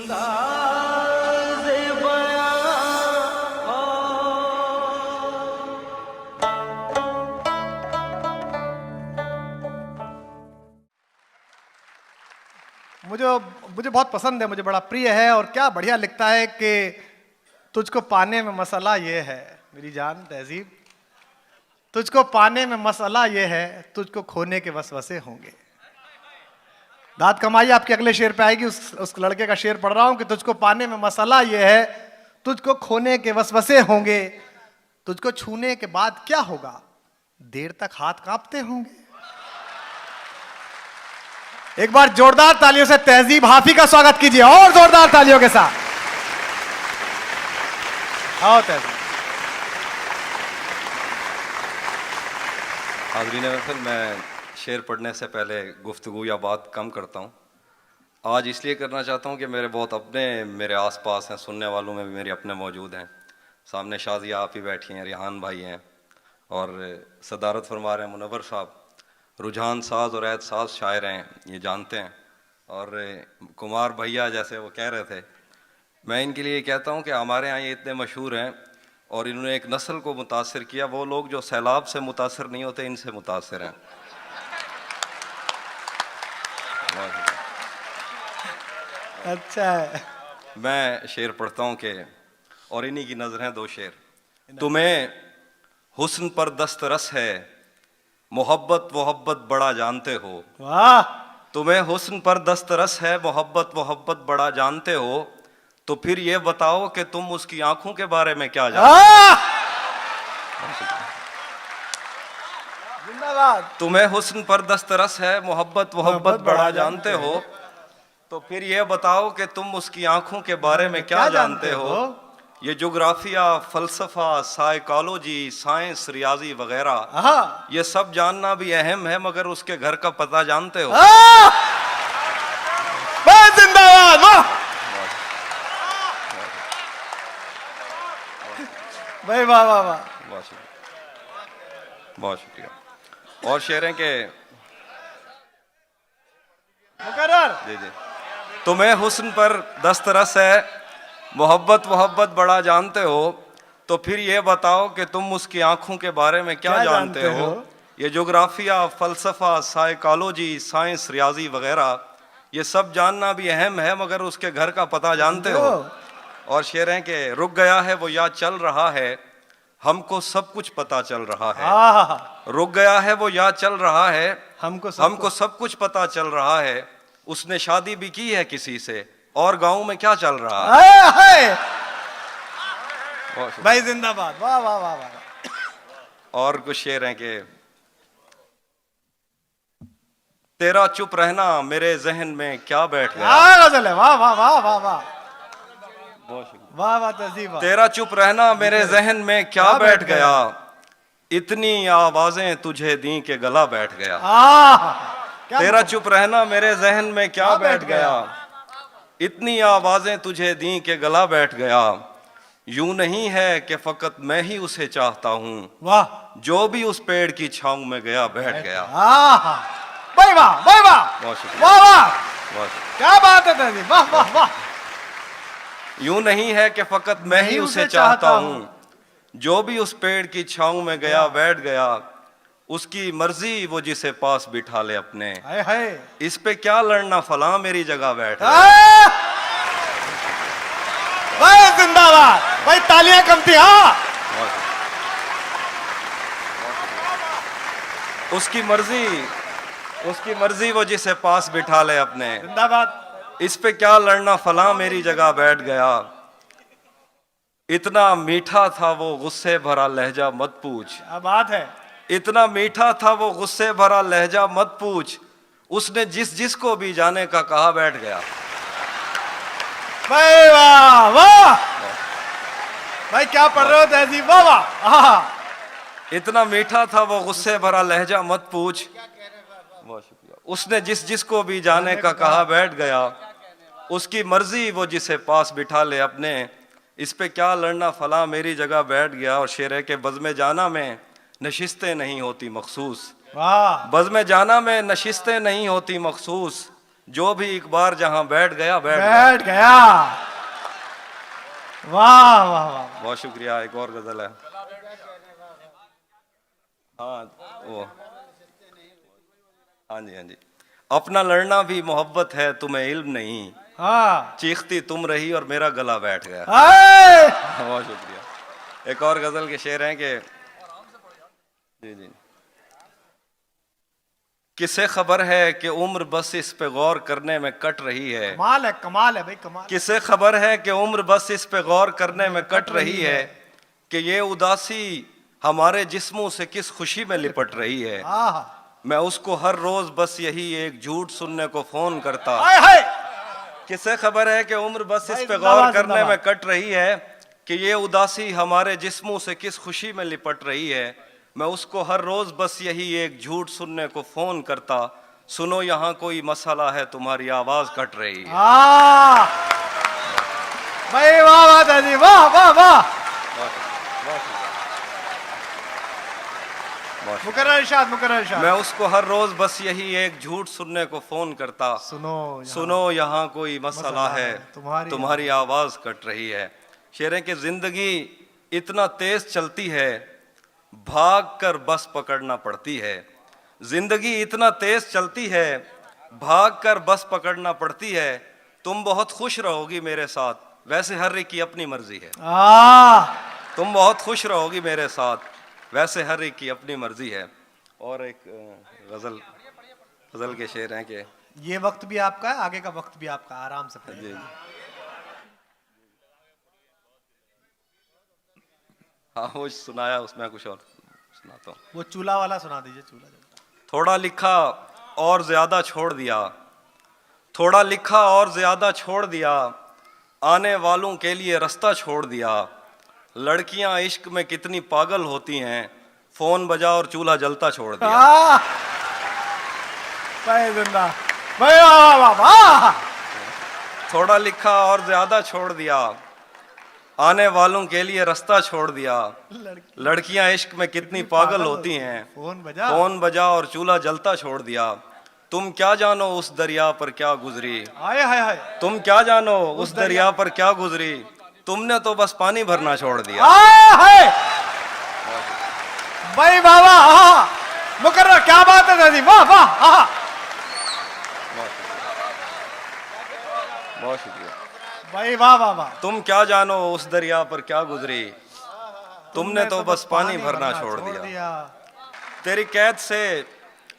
मुझे मुझे बहुत पसंद है, मुझे बड़ा प्रिय है। और क्या बढ़िया लिखता है कि तुझको पाने में मसला ये है मेरी जान तहजीब, तुझको पाने में मसला ये है, तुझको खोने के वसवसे होंगे। दाद कमाई आपके अगले शेर पे आएगी। उस लड़के का शेर पढ़ रहा हूं कि तुझको पाने में मसला ये है, तुझको खोने के वसवसे होंगे। तुझको छूने के बाद क्या होगा, देर तक हाथ कांपते होंगे। एक बार जोरदार तालियों से तहजीब हाफी का स्वागत कीजिए, और जोरदार तालियों के साथ। आओ तहजीब। हाज़रीन महफ़िल, मैं शेर पढ़ने से पहले गुफ्तगू या बात कम करता हूँ। आज इसलिए करना चाहता हूँ कि मेरे आसपास हैं, सुनने वालों में भी मेरे अपने मौजूद हैं। सामने शाजिया आप ही बैठी हैं, रिहान भाई हैं, और सदारत फरमा रहे हैं मुनव्वर साहब। रुझान साज और ऐद साज शायर हैं, ये जानते हैं। और कुमार भैया जैसे वो कह रहे थे, मैं इनके लिए कहता हूँ कि हमारे यहाँ ये इतने मशहूर हैं और इन्होंने एक नस्ल को मुतासिर किया। वो लोग जो सैलाब से मुतासिर नहीं होते, इनसे मुतासिर हैं। अच्छा है। मैं शेर पढ़ता हूँ कि, और इन्हीं की नजर हैं दो शेर। तुम्हें हुस्न पर दस्तरस है, मोहब्बत मोहब्बत बड़ा जानते हो। वाह। तुम्हें हुस्न पर दस्तरस है, मोहब्बत मोहब्बत बड़ा जानते हो, तो फिर ये बताओ कि तुम उसकी आंखों के बारे में क्या जानते हो। जिंदाबाद। तुम्हें हुस्न पर दस्तरस है, मोहब्बत मोहब्बत बड़ा जानते हो, तो फिर ये बताओ कि तुम उसकी आंखों के बारे में क्या जानते हो। ये जोग्राफिया, फलसफा, साइकोलॉजी, साइंस, रियाजी वगैरह, ये सब जानना भी अहम है, मगर उसके घर का पता जानते हो। जिंदाबाद। भाई वाह वाह वाह, बहुत शुक्रिया। और शेर हैं के मुकर्रर। जी जी। तुम्हें हुस्न पर दस्तरस है, मोहब्बत मोहब्बत बड़ा जानते हो, तो फिर ये बताओ कि तुम उसकी आंखों के बारे में क्या जानते हो। ये जोग्राफिया, फलसफा, साइकोलॉजी, साइंस, रियाजी वगैरह, ये सब जानना भी अहम है, मगर उसके घर का पता जानते हो। और शेर हैं कि रुक गया है वो या चल रहा है, हमको सब कुछ पता चल रहा है। रुक गया है वो या चल रहा है, हमको सब कुछ पता चल रहा है। उसने शादी भी की है किसी से, और गांव में क्या चल रहा है। भाई जिंदाबाद। वाह वाह वाह वाह। और कुछ शेर हैं कि तेरा चुप रहना मेरे जहन में क्या बैठ गया। वाह वाह वाह वाह वाह वाह वाह तहजीब। तेरा चुप रहना मेरे जहन में क्या बैठ गया, इतनी आवाजें तुझे दी के गला बैठ गया। तेरा चुप रहना मेरे जहन में क्या बैठ गया, इतनी आवाजें तुझे दी के गला बैठ गया। यूं नहीं है कि फकत मैं ही उसे चाहता हूँ, वाह, जो भी उस पेड़ की छांव में गया बैठ गया। भाई वाह भाई वाह, बहुत शुक्रिया। वाह वाह, क्या बात है तहजीब। वाह वाह वाह। यूं नहीं है कि फकत मैं ही उसे चाहता हूँ, जो भी उस पेड़ की छांव में गया बैठ गया। उसकी मर्जी वो जिसे पास बिठा ले अपने, इस पे क्या लड़ना फला मेरी जगह बैठ। भाई जिंदाबाद, भाई तालियां कम थी। उसकी मर्जी वो जिसे पास बिठा ले अपने, जिंदाबाद। इस पे क्या लड़ना फला मेरी जगह बैठ गया। इतना मीठा था वो गुस्से भरा लहजा मत पूछ। क्या बात है। इतना मीठा था वो गुस्से भरा लहजा मत पूछ, उसने जिस जिसको भी जाने का कहा बैठ गया। भाई वाह वाह, भाई क्या पढ़ रहे हो तहजीब। वाह वाह। इतना मीठा था वो गुस्से भरा लहजा मत पूछ, उसने जिस जिसको भी जाने का कहा बैठ गया। उसकी मर्जी वो जिसे पास बिठा ले अपने, इस पे क्या लड़ना फला मेरी जगह बैठ गया। और शेर है के बज़्म जाना में नशिस्तें नहीं होती मखसूस, बज़्म जाना में नशिस्तें नहीं होती मखसूस, जो भी एक बार जहां बैठ गया बैठ गया। वाह वाह वाह। बहुत शुक्रिया। एक और गजल है। हाँ वो, हाँ जी हाँ जी। अपना लड़ना भी मोहब्बत है, तुम्हें इल्म नहीं, हाँ। चीखती तुम रही और मेरा गला बैठ गया। हाय! बहुत शुक्रिया। एक और गजल के शेर हैं कि जी जी, किसे खबर है कि उम्र बस इस पे गौर करने में कट रही है। कमाल है भाई, कमाल। किसे खबर है कि उम्र बस इस पे गौर करने में कट रही है, कि ये उदासी हमारे जिस्मों से किस खुशी में लिपट रही है। मैं उसको हर रोज बस यही एक झूठ सुनने को फोन करता। किसे खबर है कि उम्र बस इस पे गौर करने में कट रही है, कि ये उदासी हमारे जिस्मों से किस खुशी में लिपट रही है। मैं उसको हर रोज बस यही एक झूठ सुनने को फोन करता। सुनो यहाँ कोई मसला है, तुम्हारी आवाज कट रही है। भाई वाह वाह दादी, वाह वाह वाह। मुकर्रर इरशाद, मुकर्रर इरशाद। मैं उसको हर रोज बस यही एक झूठ सुनने को फोन करता। सुनो यहाँ कोई मसला है, तुम्हारी आवाज कट रही है। शेरें कि जिंदगी इतना तेज चलती है, भाग कर बस पकड़ना पड़ती है। जिंदगी इतना तेज चलती है, भाग कर बस पकड़ना पड़ती है। तुम बहुत खुश रहोगी मेरे साथ, वैसे हर एक की अपनी मर्जी है। तुम बहुत खुश रहोगी मेरे साथ, वैसे हर एक की अपनी मर्जी है। और एक गजल के शेर हैं कि ये वक्त भी आपका है, आगे का वक्त भी आपका, आराम से पढ़िए। हाँ वो सुनाया, उसमें कुछ और सुनाता हूँ। वो चूल्हा वाला सुना दीजिए, चूल्हा। थोड़ा लिखा और ज्यादा छोड़ दिया, थोड़ा लिखा और ज्यादा छोड़ दिया, आने वालों के लिए रास्ता छोड़ दिया। लड़कियां इश्क में कितनी पागल होती हैं, फोन बजा और चूल्हा जलता छोड़ दिया। थोड़ा लिखा और ज्यादा छोड़ दिया, आने वालों के लिए रास्ता छोड़ दिया। लड़कियां इश्क में कितनी पागल होती हैं, फोन बजा और चूल्हा जलता छोड़ दिया। तुम क्या जानो उस दरिया पर क्या गुजरी, तुम क्या जानो उस दरिया पर क्या गुजरी, तुमने तो बस पानी भरना छोड़ दिया। भाई वाह वाह, मुकर्रर, क्या बात है दादी, वाह वाह। बहुत शुक्रिया भाई, वाह वाह वाह। तुम क्या जानो उस दरिया पर क्या गुजरी, तुमने तो बस पानी भरना छोड़ दिया। तेरी कैद से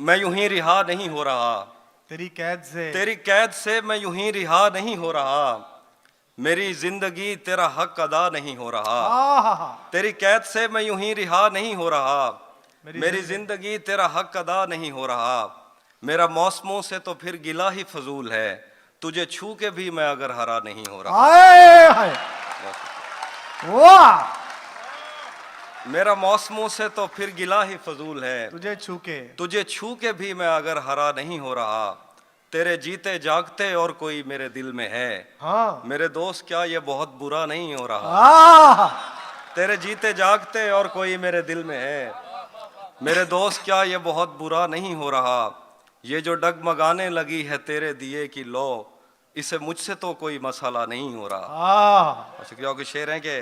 मैं यूं ही रिहा नहीं हो रहा, तेरी कैद से मैं यूं ही रिहा नहीं हो रहा। मेरी जिंदगी तेरा हक अदा नहीं हो रहा। तेरी कैद से मैं यूं ही रिहा नहीं हो रहा। मेरी जिंदगी तेरा हक अदा नहीं हो रहा। मेरा मौसमों से तो फिर गिला ही फजूल है, तुझे छू के भी मैं अगर हरा नहीं हो रहा। वाह। मेरा मौसमों से तो फिर गिला ही फजूल है, तुझे छू के भी मैं अगर हरा नहीं हो रहा। तेरे जीते जागते और कोई मेरे दिल में है, मेरे दोस्त क्या ये बहुत बुरा नहीं हो रहा। तेरे जीते जागते और कोई मेरे दिल में है, मेरे दोस्त क्या ये बहुत बुरा नहीं हो रहा। ये जो डगमगाने लगी है तेरे दिए की लो, इसे मुझसे तो कोई मसला नहीं हो रहा। अच्छा, क्योंकि शेर हैं कि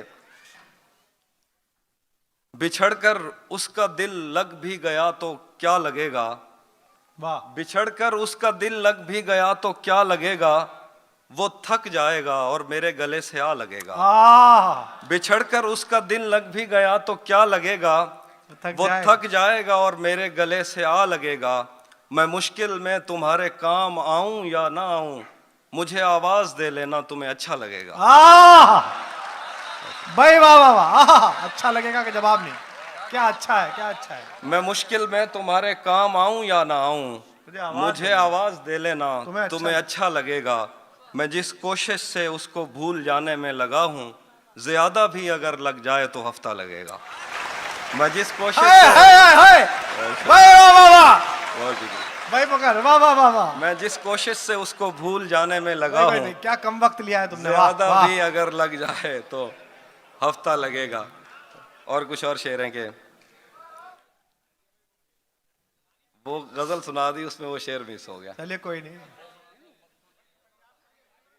बिछड़कर उसका दिल लग भी गया तो क्या लगेगा, बिछड़कर उसका दिल लग भी गया तो क्या लगेगा। वो थक जाएगा और मेरे गले से आ लगेगा। बिछड़कर उसका दिल लग भी गया तो क्या लगेगा, वो थक जाएगा और मेरे गले से आ लगेगा। मैं मुश्किल में तुम्हारे काम आऊं या ना आऊं, मुझे आवाज दे लेना, तुम्हें अच्छा लगेगा। भाई वाह वाह वाह, अच्छा लगेगा कि जवाब नहीं, क्या अच्छा है, क्या अच्छा है। मैं मुश्किल में तुम्हारे काम आऊं या ना आऊं, मुझे आवाज दे लेना, तुम्हें अच्छा लगेगा। मैं जिस कोशिश से उसको भूल जाने में लगा हूं, ज्यादा भी अगर लग जाए तो हफ्ता लगेगा। मैं जिस कोशिश मैं जिस कोशिश से उसको भूल जाने में लगा हूँ, क्या कम वक्त लिया है तुमने, ज्यादा भी अगर लग जाए तो हफ्ता लगेगा। और कुछ और शेर हैं कि वो गजल सुना दी, उसमें वो शेर मिस हो गया। चलिए कोई नहीं,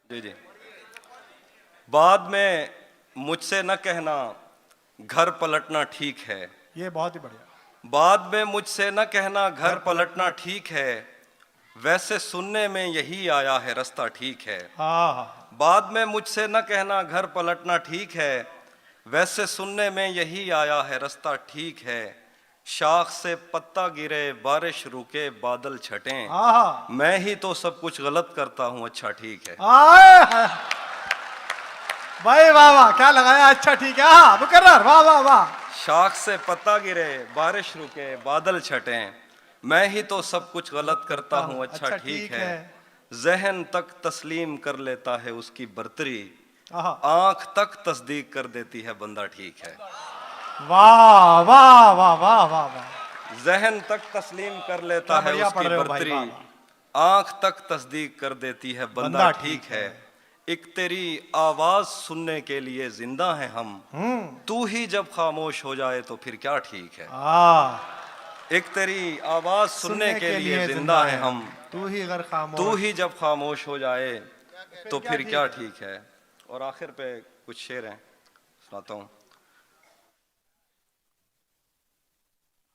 जी जी। बाद में मुझसे न कहना घर पलटना ठीक है। ये बहुत ही बढ़िया। बाद में मुझसे न कहना घर पलटना ठीक है, वैसे सुनने में यही आया है रास्ता ठीक है। हाँ हाँ। बाद में मुझसे न कहना घर पलटना ठीक है, वैसे सुनने में यही आया है रास्ता ठीक है। शाख से पत्ता गिरे बारिश रुके बादल छटें, हाँ। मैं ही तो सब कुछ गलत करता हूँ अच्छा ठीक है। भाई वाह वाह, क्या लगाया, अच्छा ठीक है। हाँ मुकर्रर, वाह वाह वाह। शाख से पत्ता गिरे बारिश रुके बादल छटें, मैं ही तो सब कुछ गलत करता हूँ अच्छा ठीक है। जहन तक तस्लीम कर लेता है उसकी बर्तरी, आंख तक तस्दीक कर देती है बंदा ठीक है। वाह वाह वाह वाह वाह वाह। जहन तक तस्लीम कर लेता है उसकी बर्तरी, आंख तक तस्दीक कर देती है बंदा ठीक है। एक तेरी आवाज सुनने के लिए जिंदा है हम, तू ही जब खामोश हो जाए तो फिर क्या ठीक है। एक तेरी आवाज सुनने के लिए जिंदा है हम, तू ही जब खामोश हो जाए तो फिर क्या ठीक है। और आखिर पे कुछ शेर हैं, सुनाता हूं।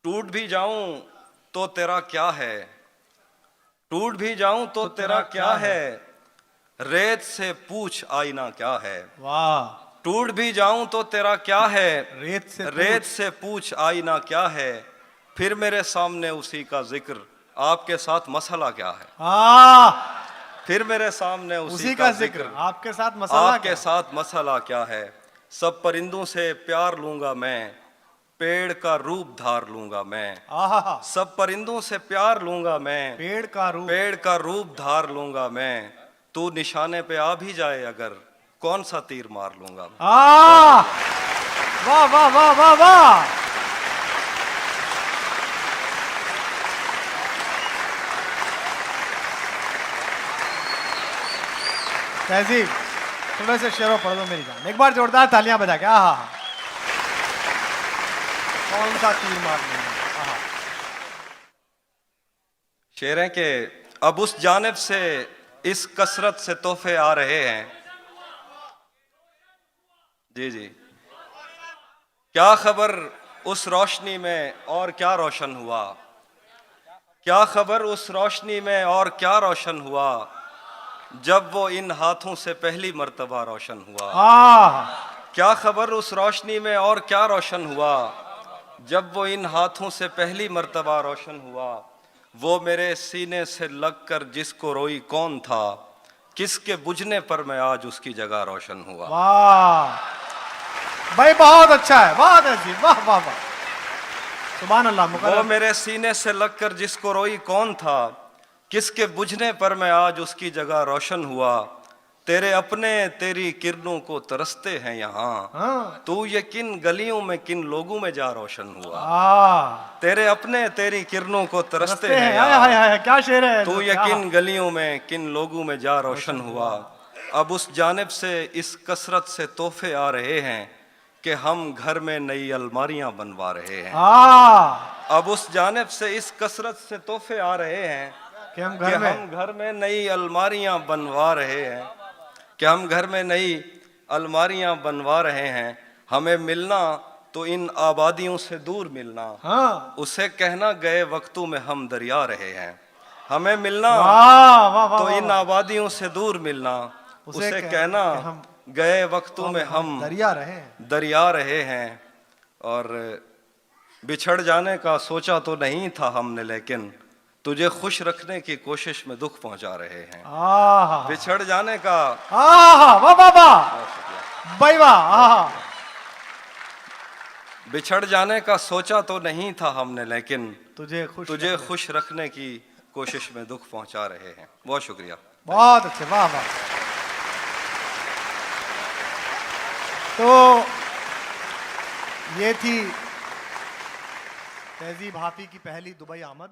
टूट भी जाऊं तो तेरा क्या है, टूट भी जाऊं तो तेरा क्या है, रेत से पूछ आईना क्या है। वाह। टूट भी जाऊं तो तेरा क्या है, रेत से पूछ आईना क्या है, फिर मेरे सामने उसी का जिक्र, आपके साथ मसला क्या है। फिर मेरे सामने उसी का जिक्र, आपके साथ मसला क्या है। सब परिंदों से प्यार लूंगा मैं, पेड़ का रूप धार लूंगा मैं। सब परिंदों से प्यार लूंगा मैं, पेड़ का रूप धार लूंगा मैं। तू निशाने पे आ भी जाए अगर, कौन सा तीर मार लूंगा। वाह वाह वाह वाह वाह। तहजीब, थोड़े से शेरों पढ़ दो मेरी जान, एक बार जोरदार तालियां बजा के। कौन सा तीर मार लूंगा। शेर है कि अब उस जानिब से इस कसरत से तोहफे आ रहे हैं। जी जी। क्या खबर उस रोशनी में और क्या रोशन हुआ, क्या खबर उस रोशनी में और क्या रोशन हुआ, जब वो इन हाथों से पहली मर्तबा रोशन हुआ। क्या खबर उस रोशनी में और क्या रोशन हुआ, जब वो इन हाथों से पहली मर्तबा रोशन हुआ। वो मेरे सीने से लगकर जिसको रोई कौन था, किसके बुझने पर मैं आज उसकी जगह रोशन हुआ। वाह भाई, बहुत अच्छा है, बहुत अच्छी, वाह वाह वाह, सुभान अल्लाह। वो मेरे सीने से लगकर जिसको रोई कौन था, किसके बुझने पर मैं आज उसकी जगह रोशन हुआ। तेरे अपने तेरी किरणों को तरसते हैं यहाँ, तू ये किन गलियों में किन लोगों में जा रोशन हुआ। तेरे अपने तेरी किरणों को तरसते हैं यहाँ, क्या शेर है। तू ये किन गलियों में किन लोगों में जा रोशन हुआ। अब उस जानिब से इस कसरत से तोहफे आ रहे हैं कि हम घर में नई अलमारियां बनवा रहे हैं। अब उस जानिब से इस कसरत से तोहफे आ रहे हैं कि हम घर में नई अलमारियां बनवा रहे हैं, कि हम घर में नई अलमारियां बनवा रहे हैं। हमें मिलना तो इन आबादियों से दूर मिलना, उसे कहना गए वक्तों में हम दरिया रहे हैं। हमें मिलना तो इन आबादियों से दूर मिलना, उसे कहना गए वक्तों में हम दरिया रहे हैं। और बिछड़ जाने का सोचा तो नहीं था हमने, लेकिन तुझे खुश रखने की कोशिश में दुख पहुंचा रहे हैं। बिछड़ जाने का भाई वाह, बिछड़ जाने का सोचा तो नहीं था हमने, लेकिन तुझे खुश रखने की कोशिश में दुख पहुंचा रहे हैं। बहुत शुक्रिया, बहुत अच्छे, वाह वाह। तो ये थी तहजीब हाफी की पहली दुबई आमद।